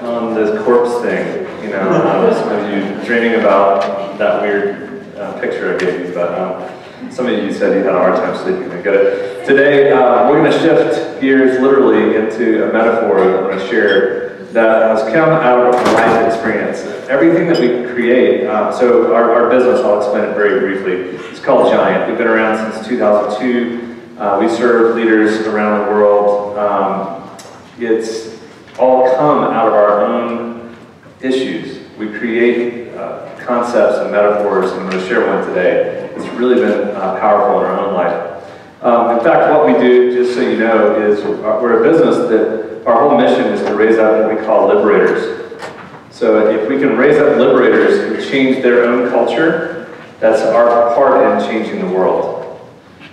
on this corpse thing. You know, some of you dreaming about that weird picture I gave you, but some of you said you had a hard time sleeping. I get it. Today, we're going to shift gears literally into a metaphor that I'm going to share that has come out of life experience. Everything that we create, so our business, I'll explain it very briefly, it's called Giant. We've been around since 2002. We serve leaders around the world. It's all come out of our own issues. We create concepts and metaphors, and I'm going to share one today. It's really been powerful in our own life. In fact, what we do, just so you know, is we're a business that our whole mission is to raise up what we call liberators. So if we can raise up liberators who change their own culture, that's our part in changing the world.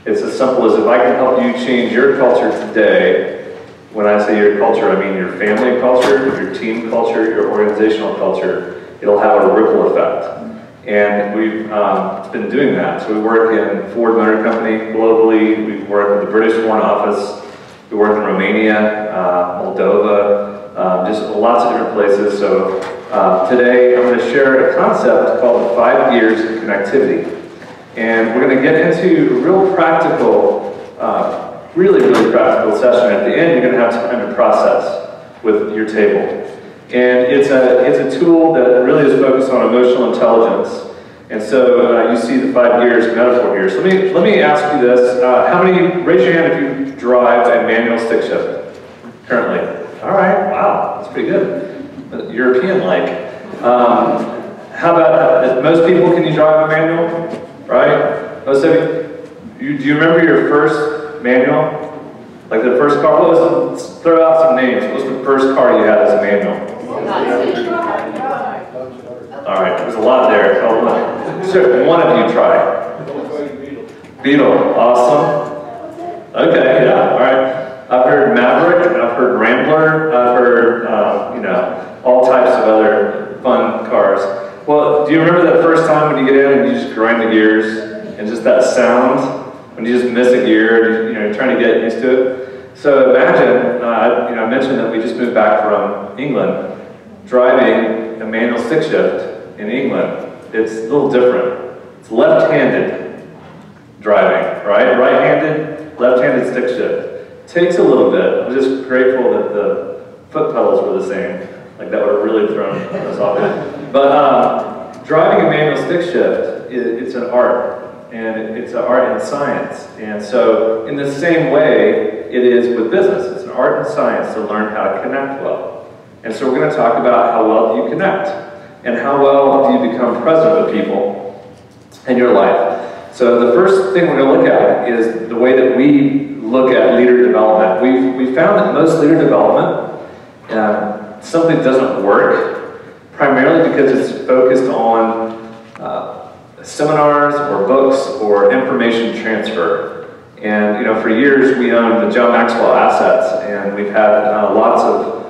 It's as simple as if I can help you change your culture today. When I say your culture, I mean your family culture, your team culture, your organizational culture. It'll have a ripple effect. And we've been doing that. So we work in Ford Motor Company globally. We work with the British Foreign Office. We work in Romania, Moldova, just lots of different places. So today I'm going to share a concept called the 5 gears of connectivity. And we're going to get into a real practical, really practical session. At the end, you're going to have time to process with your table. And it's a tool that really is focused on emotional intelligence. And so you see the 5 gears metaphor here. So let me ask you this. How many, raise your hand if you drive a manual stick shift currently. All right, wow, that's pretty good. European-like. How about, most people, can you drive a manual? Right? Most of you, do you remember your first manual? Like the first car? Let's throw out some names. What was the first car you had as a manual? All right, there's a lot there. Sure, one of you try. Beetle, awesome. Okay, yeah, all right. I've heard Maverick, I've heard Rambler, I've heard, all types of other fun cars. Well, do you remember that first time when you get in and you just grind the gears and just that sound when you just miss a gear, you're trying to get used to it? So imagine, I mentioned that we just moved back from England, driving a manual stick shift in England. It's a little different. It's left-handed driving, right? Right-handed, left-handed stick shift. Takes a little bit. I'm just grateful that the foot pedals were the same. Like that would have really thrown us off. But driving a manual stick shift, it's an art, and it's an art and science. And so in the same way, it is with business. It's an art and science to learn how to connect well. And so we're going to talk about how well do you connect, and how well do you become present with people in your life. So the first thing we're going to look at is the way that we look at leader development. We found that most leader development simply doesn't work, primarily because it's focused on seminars or books or information transfer. And for years we owned the John Maxwell assets, and we've had lots of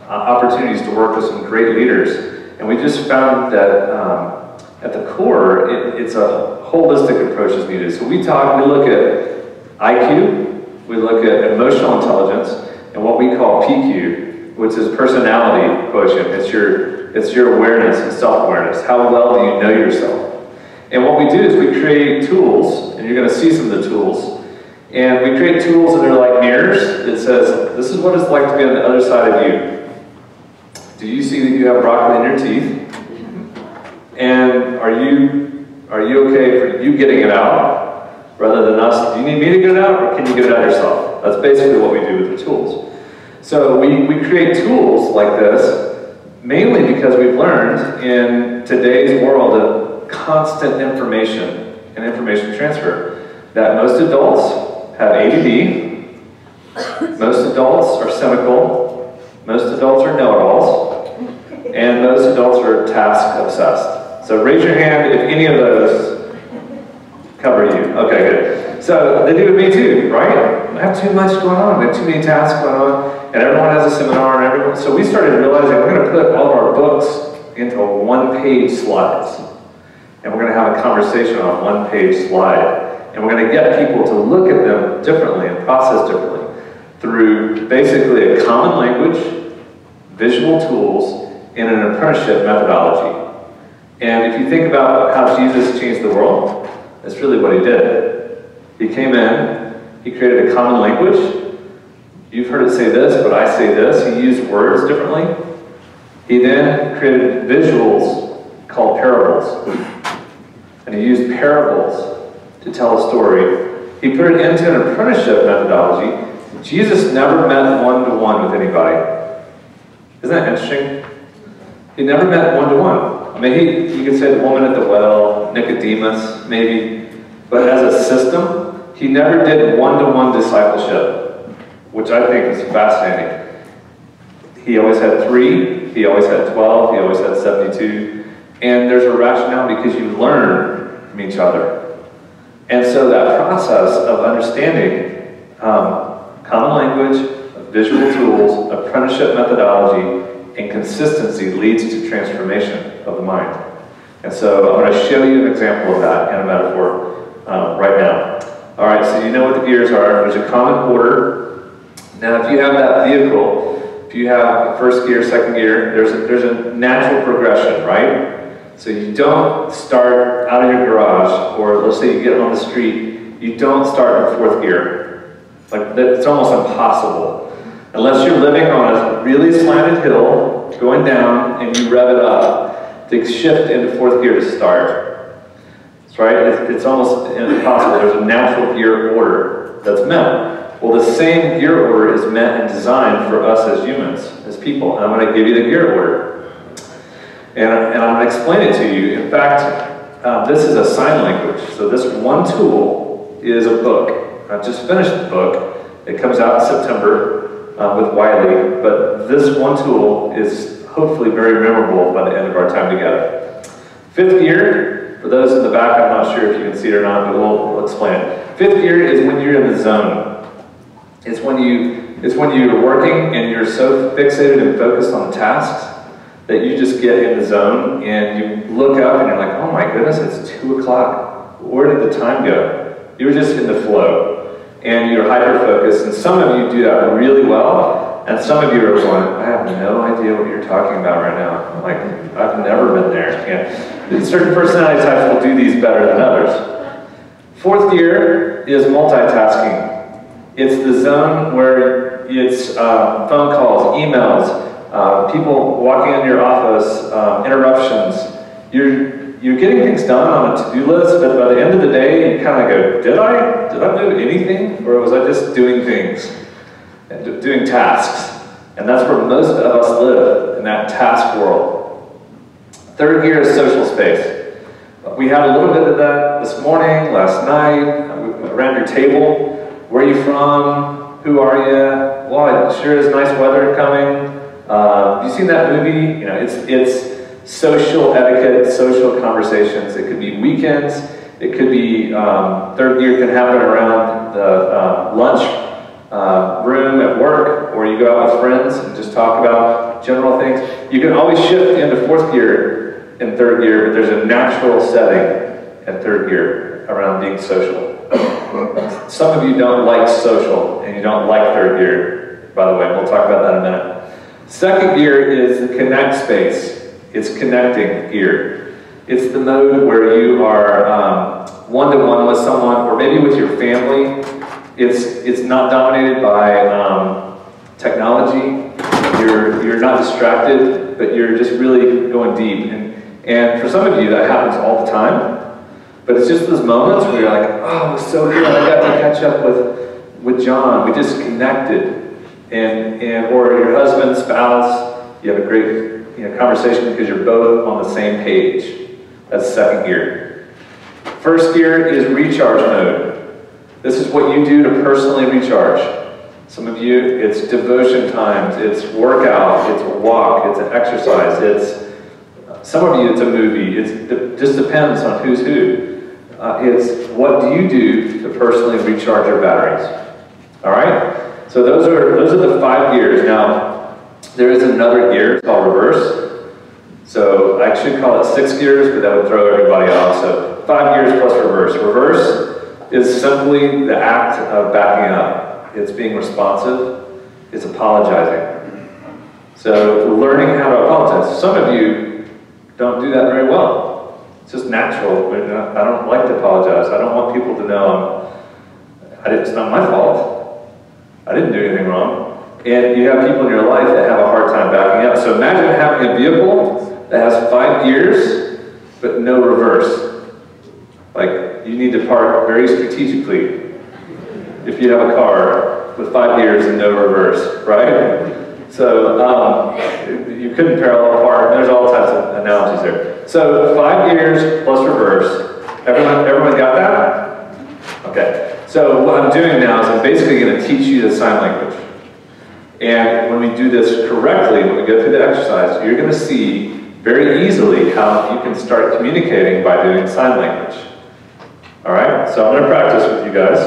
opportunities to work with some great leaders. And we just found that at the core, it's a holistic approach is needed. So we look at IQ, we look at emotional intelligence, and what we call PQ, which is personality quotient. It's your awareness and self-awareness. How well do you know yourself? And what we do is we create tools, and you're going to see some of the tools. And we create tools that are like mirrors that says, this is what it's like to be on the other side of you. Do you see that you have broccoli in your teeth? And are you okay for you getting it out rather than us? Do you need me to get it out, or can you get it out yourself? That's basically what we do with the tools. So we create tools like this mainly because we've learned in today's world of constant information and information transfer that most adults have ADD, most adults are cynical, most adults are know-it-alls, and most adults are task-obsessed. So raise your hand if any of those cover you. Okay, good. So they do with me too, right? I have too much going on, I have too many tasks going on, and everyone has a seminar, and everyone. So we started realizing we're going to put all of our books into one-page slides, and we're going to have a conversation on a one-page slide, and we're going to get people to look at them differently and process differently through basically a common language visual tools, and an apprenticeship methodology. And if you think about how Jesus changed the world, that's really what he did. He came in, he created a common language. You've heard it say this, but I say this. He used words differently. He then created visuals called parables. And he used parables to tell a story. He put it into an apprenticeship methodology. Jesus never met one-to-one with anybody. Isn't that interesting? He never met one-to-one. I mean, you could say the woman at the well, Nicodemus, maybe. But as a system, he never did one-to-one discipleship, which I think is fascinating. He always had 3, he always had 12, he always had 72. And there's a rationale because you learn from each other. And so that process of understanding common language, visual tools, apprenticeship methodology, and consistency leads to transformation of the mind. And so I'm going to show you an example of that in a metaphor right now. All right, so you know what the gears are. There's a common order. Now, if you have that vehicle, if you have first gear, second gear, there's a natural progression, right? So you don't start out of your garage, or let's say you get on the street, you don't start in 4th gear. Like, it's almost impossible. Unless you're living on a really slanted hill, going down, and you rev it up to shift into 4th gear to start. That's right, it's almost impossible. There's a natural gear order that's meant. Well, the same gear order is meant and designed for us as humans, as people. And I'm going to give you the gear order. And I'm going to explain it to you. In fact, this is a sign language. So this one tool is a book. I've just finished the book. It comes out in September with Wiley. But this one tool is hopefully very memorable by the end of our time together. 5th gear, for those in the back, I'm not sure if you can see it or not, but we'll explain it. 5th gear is when you're in the zone. It's when you're working and you're so fixated and focused on the tasks that you just get in the zone and you look up and you're like, oh my goodness, it's 2 o'clock. Where did the time go? You were just in the flow and you're hyper-focused, and some of you do that really well, and some of you are going, I have no idea what you're talking about right now. I'm like, I've never been there. And certain personality types will do these better than others. 4th gear is multitasking. It's the zone where it's phone calls, emails, people walking in your office, interruptions. You're getting things done on a to-do list, but by the end of the day, you kind of go, did I do anything? Or was I just doing things, doing tasks? And that's where most of us live, in that task world. 3rd gear is social space. We had a little bit of that this morning, last night, around your table. Where are you from? Who are you? Well, it sure is nice weather coming. Have you seen that movie? You know, it's social etiquette, social conversations. It could be weekends. It could be 3rd gear can happen around the lunch room at work, or you go out with friends and just talk about general things. You can always shift into 4th gear in 3rd gear, but there's a natural setting at 3rd gear around being social. Some of you don't like social, and you don't like 3rd gear, by the way. We'll talk about that in a minute. 2nd gear is the connect space. It's connecting gear. It's the mode where you are one-to-one with someone, or maybe with your family. It's not dominated by technology. You're not distracted, but you're just really going deep. And for some of you, that happens all the time. But it's just those moments where you're like, oh, it was so good. I got to catch up with John. We just connected. Or your husband, spouse, you have a great conversation because you're both on the same page. That's 2nd gear. 1st gear is recharge mode. This is what you do to personally recharge. Some of you, it's devotion times, it's workout, it's a walk, it's an exercise, some of you, it's a movie. It just depends on who's who. It's what do you do to personally recharge your batteries? All right? So those are the 5 gears. Now, there is another gear called reverse. So I should call it 6 gears, but that would throw everybody off. So 5 gears plus reverse. Reverse is simply the act of backing up. It's being responsive. It's apologizing. So learning how to apologize. Some of you don't do that very well. It's just natural. I don't like to apologize. I don't want people to know it's not my fault. I didn't do anything wrong. And you have people in your life that have a hard time backing up. So imagine having a vehicle that has 5 gears, but no reverse. Like, you need to park very strategically if you have a car with 5 gears and no reverse, right? So you couldn't parallel park. There's all types of analogies there. So 5 gears plus reverse. Everyone got that? Okay. So what I'm doing now is I'm basically going to teach you the sign language. And when we do this correctly, when we go through the exercise, you're going to see very easily how you can start communicating by doing sign language. All right? So I'm going to practice with you guys.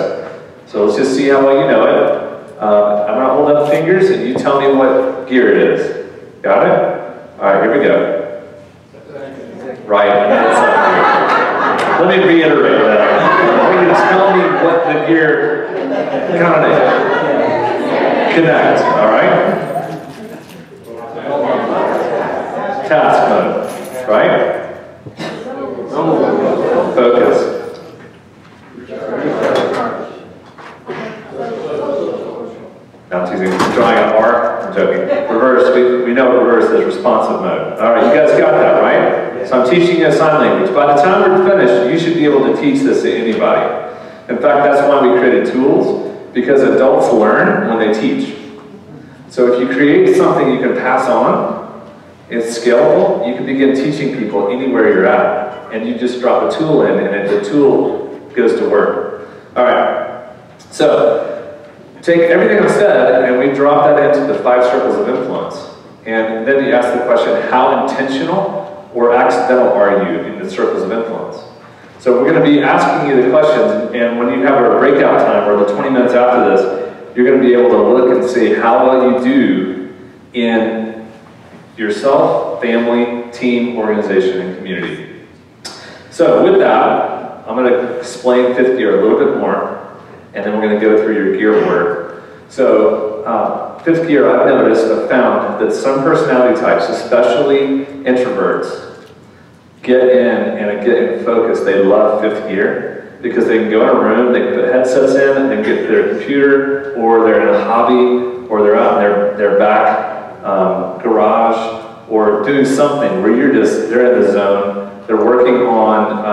So let's just see how well you know it. I'm going to hold up fingers and you tell me what gear it is. Got it? All right, here we go. Right. Let me reiterate that. I want you to tell me what the gear connect. All right? Task mode. Right? Focus. No, I'm teasing. Drawing an R. I'm joking. Reverse. We know reverse is responsive mode. All right, you guys got that, right? So I'm teaching you a sign language. By the time we're finished, you should be able to teach this to anybody. In fact, that's why we created tools, because adults learn when they teach. So if you create something you can pass on, it's scalable, you can begin teaching people anywhere you're at. And you just drop a tool in, and the tool goes to work. All right. So take everything I've said, and we drop that into the 5 circles of influence. And then you ask the question, how intentional or accidental are you in the circles of influence? So we're going to be asking you the questions, and when you have a breakout time, or the 20 minutes after this, you're going to be able to look and see how well you do in yourself, family, team, organization, and community. So with that, I'm going to explain 5th gear a little bit more, and then we're going to go through your gear order. So 5th gear, I've found that some personality types, especially introverts, get in focus. They love 5th gear because they can go in a room, they can put headsets in, and they get their computer, or they're in a hobby, or they're out in their back garage, or doing something where they're in the zone. They're working on,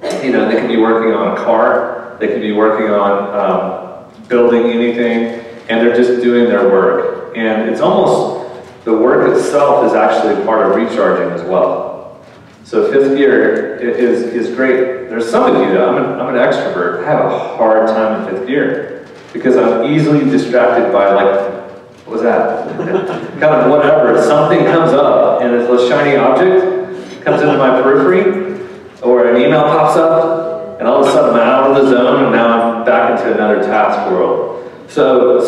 they can be working on a car, they can be working on building anything, and they're just doing their work. And it's almost, the work itself is actually part of recharging as well. So 5th gear is great. There's some of you, I'm an extrovert, I have a hard time in 5th gear because I'm easily distracted by, like, what was that? Kind of whatever. Something comes up and it's a shiny object comes into my periphery, or an email pops up, and all of a sudden I'm out of the zone and now I'm back into another task world. So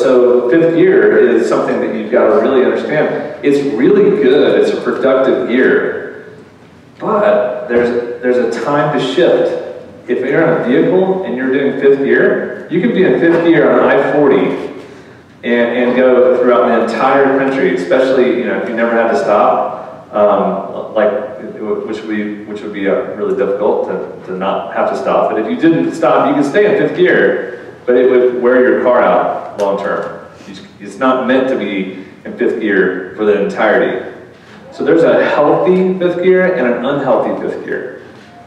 5th gear is something that you've got to really understand. It's really good. It's a productive gear. But there's a time to shift. If you're in a vehicle and you're doing 5th gear, you could be in 5th gear on I-40 and go throughout the entire country, especially if you never had to stop, which would be really difficult to not have to stop. But if you didn't stop, you could stay in 5th gear, but it would wear your car out long term. It's not meant to be in 5th gear for the entirety. So there's a healthy 5th gear and an unhealthy 5th gear.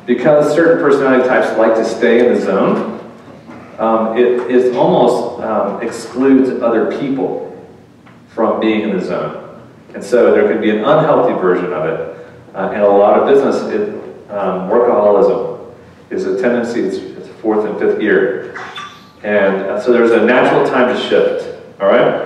Because certain personality types like to stay in the zone, it almost excludes other people from being in the zone. And so there could be an unhealthy version of it. In a lot of business, workaholism is a tendency, it's 4th and 5th gear. And so there's a natural time to shift, all right?